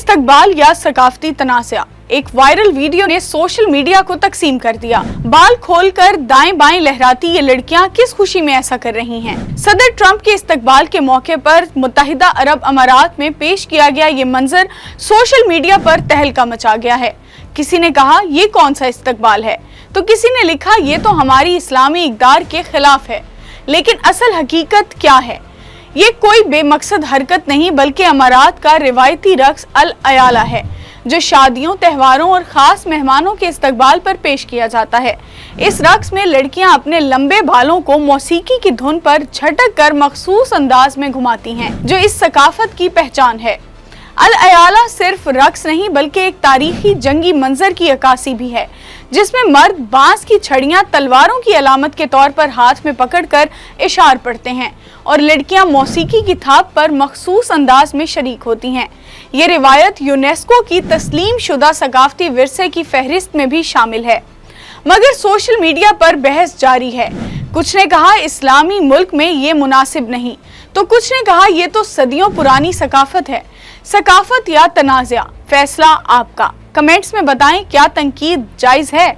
इस्तकबाल या सकाफती तनाज़ा। एक वायरल वीडियो ने सोशल मीडिया को तकसीम कर दिया। बाल खोलकर दाएं बाएं लहराती ये लड़कियां किस खुशी में ऐसा कर रही हैं? सदर ट्रंप के इस्तकबाल के मौके पर मुत्तहिदा अरब अमारात में पेश किया गया ये मंजर सोशल मीडिया पर तहलका मचा गया है। किसी ने कहा ये कौन सा इस्तकबाल है, तो किसी ने लिखा ये तो हमारी इस्लामी इक़दार के खिलाफ है। लेकिन असल हकीकत क्या है? ये कोई बेमकसद हरकत नहीं बल्कि अमारात का रिवायती रक्स अल अयाला है, जो शादियों, त्योहारों और ख़ास मेहमानों के इस्तकबाल पर पेश किया जाता है। इस रक्स में लड़कियां अपने लंबे बालों को मौसीकी की धुन पर झटक कर मखसूस अंदाज में घुमाती हैं, जो इस सकाफत की पहचान है। अल अयाला सिर्फ रक्स नहीं बल्कि एक तारीखी जंगी मंजर की अक्कासी भी है, जिसमें मर्द बांस की छड़ियां तलवारों की अलामत के तौर पर हाथ में पकड़कर इशार पढ़ते हैं और लड़कियां मौसीकी की थाप पर मखसूस अंदाज में शरीक होती हैं। ये रिवायत यूनेस्को की तस्लीम शुदा सकाफती विरसे की फहरिस्त में भी शामिल है, मगर सोशल मीडिया पर बहस जारी है। कुछ ने कहा इस्लामी मुल्क में ये मुनासिब नहीं, तो कुछ ने कहा ये तो सदियों पुरानी सकाफत है। सकाफत या तनाज़ा, फैसला आपका। कमेंट्स में बताएं क्या तनकीद जायज़ है।